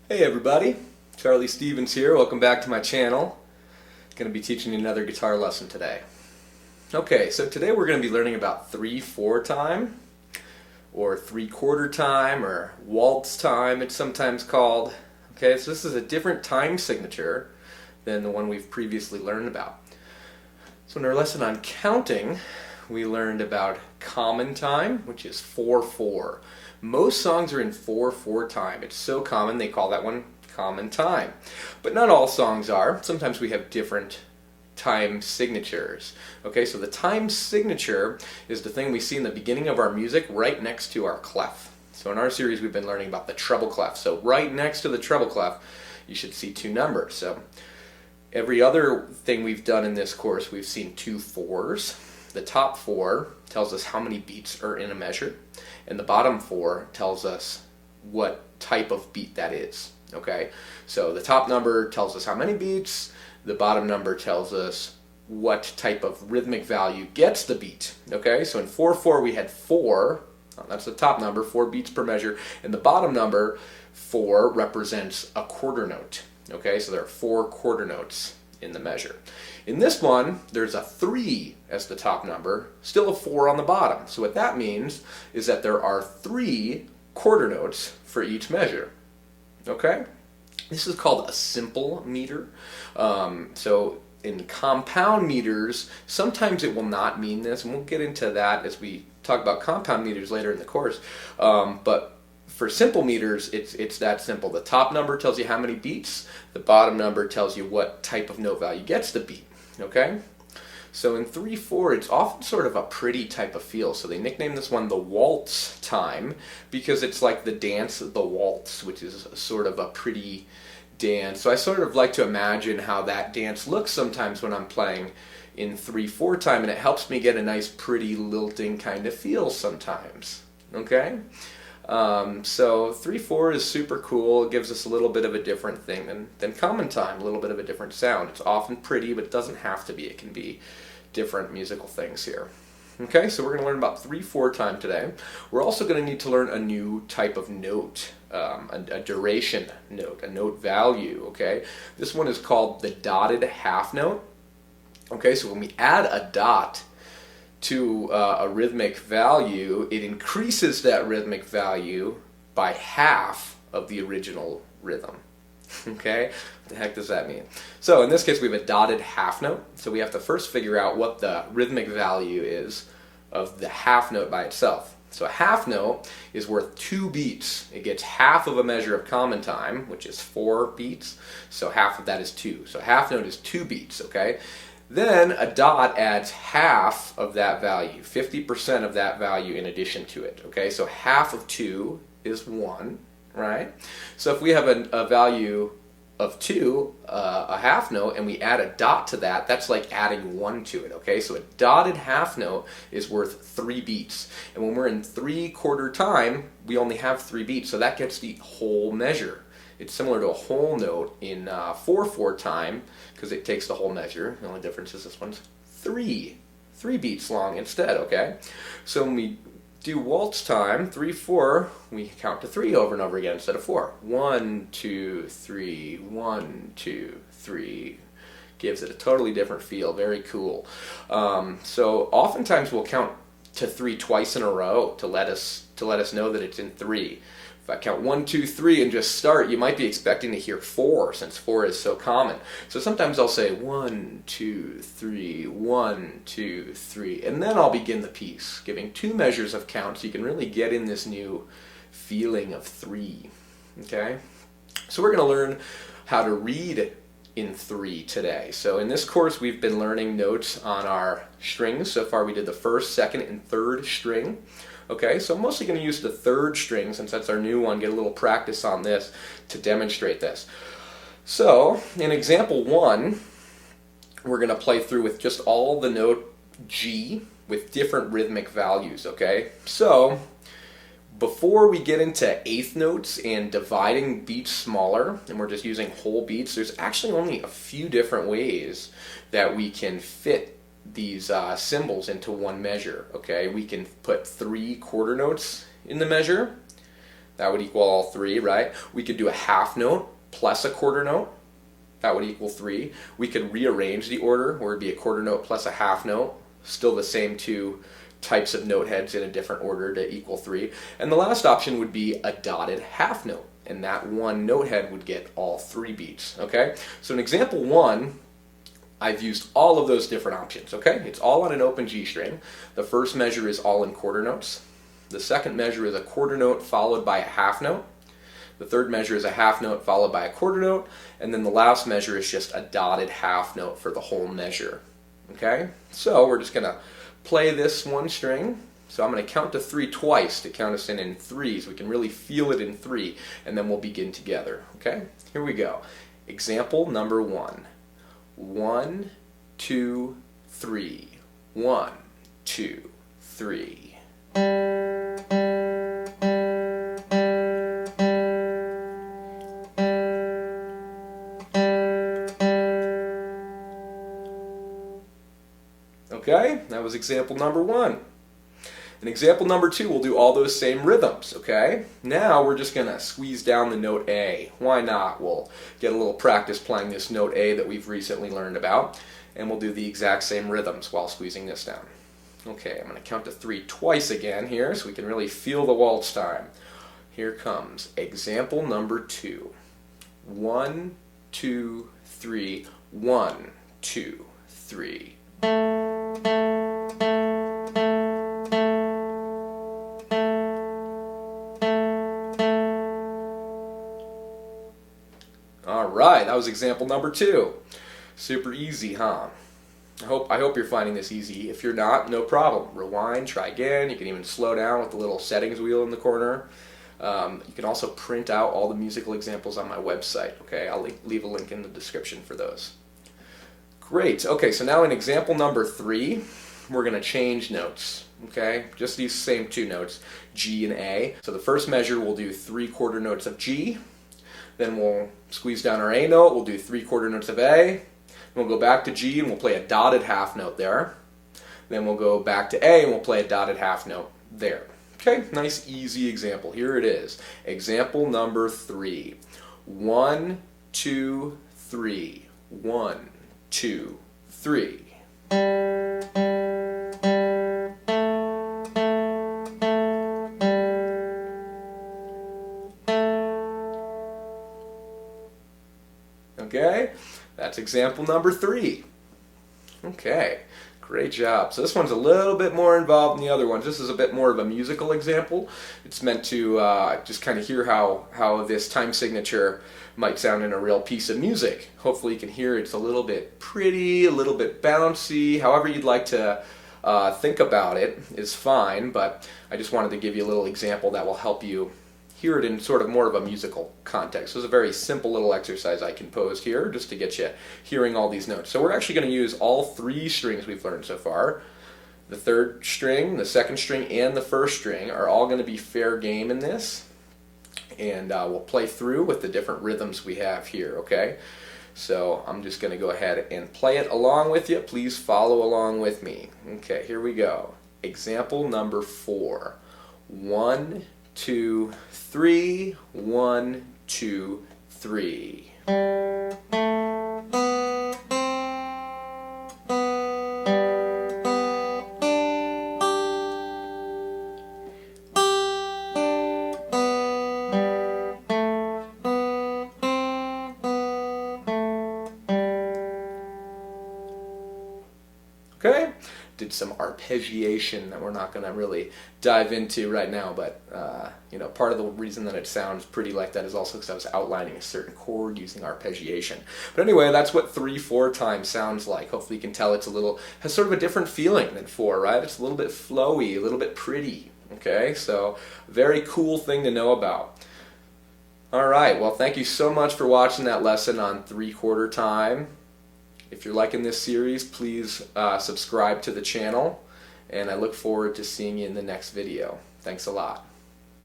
Hey everybody, Charlie Stevens here. Welcome back to my channel. Going to be teaching you another guitar lesson today. Okay, so today we're going to be learning about 3/4 time, or 3/4 time, or waltz time it's sometimes called. Okay, so this is a different time signature than the one we've previously learned about. So in our lesson on counting, we learned about common time, which is 4/4. Most songs are in 4/4 time. It's so common they call that one common time. But not all songs are. Sometimes we have different time signatures. Okay, so the time signature is the thing we see in the beginning of our music right next to our clef. So in our series we've been learning about the treble clef. So right next to the treble clef you should see two numbers. So every other thing we've done in this course we've seen 2 4s. The top 4 tells us how many beats are in a measure, and the bottom 4 tells us what type of beat that is. Okay, so the top number tells us how many beats, the bottom number tells us what type of rhythmic value gets the beat. Okay, so in 4/4 we had 4, that's the top number, 4 beats per measure, and the bottom number 4 represents a quarter note. Okay, so there are 4 quarter notes in the measure. In this one, there's a 3 as the top number, still a 4 on the bottom. So what that means is that there are 3 quarter notes for each measure. Okay? This is called a simple meter. So in compound meters, sometimes it will not mean this, and we'll get into that as we talk about compound meters later in the course. But for simple meters, it's that simple. The top number tells you how many beats, the bottom number tells you what type of note value gets the beat. Okay? So in 3/4, it's often sort of a pretty type of feel. So they nicknamed this one the waltz time because it's like the dance of the waltz, which is sort of a pretty dance. So I sort of like to imagine how that dance looks sometimes when I'm playing in 3/4 time, and it helps me get a nice pretty lilting kind of feel sometimes. Okay? So 3/4 is super cool. It gives us a little bit of a different thing than common time, a little bit of a different sound. It's often pretty, but it doesn't have to be. It can be different musical things here. Okay, so we're going to learn about 3/4 time today. We're also going to need to learn a new type of note, a duration note, a note value. Okay, this one is called the dotted half note. Okay, so when we add a dot to a rhythmic value, it increases that rhythmic value by half of the original rhythm. Okay? What the heck does that mean? So in this case we have a dotted half note, so we have to first figure out what the rhythmic value is of the half note by itself. So a half note is worth 2 beats. It gets half of a measure of common time, which is 4 beats, so half of that is 2. So a half note is 2 beats, okay? Then a dot adds half of that value, 50% of that value in addition to it. Okay, so half of 2 is 1, right? So if we have a value of 2, a half note, and we add a dot to that, that's like adding 1 to it. Okay, so a dotted half note is worth 3 beats. And when we're in 3/4 time, we only have 3 beats, so that gets the whole measure. It's similar to a whole note in 4/4 time because it takes the whole measure. The only difference is this one's 3 beats long instead, okay? So when we do waltz time, 3/4, we count to 3 over and over again instead of 4. 1, 2, 3, 1, 2, 3. Gives it a totally different feel, very cool. So oftentimes we'll count to 3 twice in a row to let us know that it's in 3. If I count 1, 2, 3 and just start, you might be expecting to hear 4 since 4 is so common. So sometimes I'll say 1, 2, 3, 1, 2, 3, and then I'll begin the piece, giving 2 measures of count so you can really get in this new feeling of 3. Okay? So we're going to learn how to read in 3 today. So in this course we've been learning notes on our strings. So far we did the 1st, 2nd, and 3rd string. Okay, so I'm mostly going to use the 3rd string since that's our new one, get a little practice on this to demonstrate this. So in example 1, we're going to play through with just all the note G with different rhythmic values, okay? So before we get into eighth notes and dividing beats smaller, and we're just using whole beats, there's actually only a few different ways that we can fit these symbols into one measure. Okay, we can put 3 quarter notes in the measure, That would equal all three, right? We could do a half note plus a quarter note. That would equal 3. We could rearrange the order where it would be a quarter note plus a half note. Still the same two types of note heads in a different order to equal 3. And the last option would be a dotted half note. And that one note head would get all 3 beats, okay? So in example 1, I've used all of those different options, okay? It's all on an open G string. The first measure is all in quarter notes. The second measure is a quarter note followed by a half note. The third measure is a half note followed by a quarter note, and then the last measure is just a dotted half note for the whole measure. Okay? So we're just going to play this one string. So I'm going to count to 3 twice to count us in 3s. We can really feel it in 3, and then we'll begin together. Okay? Here we go. Example number 1. 1, 2, 3. 1, 2, 3. Okay, that was example number 1. In example number 2, we'll do all those same rhythms, okay? Now we're just going to squeeze down the note A. Why not? We'll get a little practice playing this note A that we've recently learned about, and we'll do the exact same rhythms while squeezing this down. Okay, I'm going to count to 3 twice again here so we can really feel the waltz time. Here comes example number 2. 1, 2, 3. 1, 2, 3. Alright, that was example number 2. Super easy, huh? I hope you're finding this easy. If you're not, no problem. Rewind, try again. You can even slow down with the little settings wheel in the corner. You can also print out all the musical examples on my website. Okay, I'll leave a link in the description for those. Great. Okay, so now in example number 3, we're going to change notes. Okay, just these same 2 notes, G and A. So the first measure we'll do 3 quarter notes of G. Then we'll squeeze down our A note. We'll do 3 quarter notes of A. We'll go back to G and we'll play a dotted half note there. Then we'll go back to A and we'll play a dotted half note there. Okay, nice easy example. Here it is. Example number 3. 1, 2, 3. 1, 2, 3. Okay, that's example number 3. Okay, great job. So this one's a little bit more involved than the other ones. This is a bit more of a musical example. It's meant to just kind of hear how this time signature might sound in a real piece of music. Hopefully you can hear it's a little bit pretty, a little bit bouncy. However you'd like to think about it is fine, but I just wanted to give you a little example that will help you hear it in sort of more of a musical context. So it's a very simple little exercise I composed here just to get you hearing all these notes. So we're actually going to use all 3 strings we've learned so far. The third string, the second string, and the first string are all going to be fair game in this. And we'll play through with the different rhythms we have here, okay? So I'm just going to go ahead and play it along with you. Please follow along with me. Okay, here we go. Example number 4. 1, 2, 3. 1, 2, 3. Okay, did some arpeggiation that we're not going to really dive into right now, but you know, part of the reason that it sounds pretty like that is also because I was outlining a certain chord using arpeggiation. But anyway, that's what 3/4 time sounds like. Hopefully you can tell it's has sort of a different feeling than 4, right? It's a little bit flowy, a little bit pretty. Okay, so very cool thing to know about. Alright, well thank you so much for watching that lesson on 3/4 time. If you're liking this series, please subscribe to the channel, and I look forward to seeing you in the next video. Thanks a lot.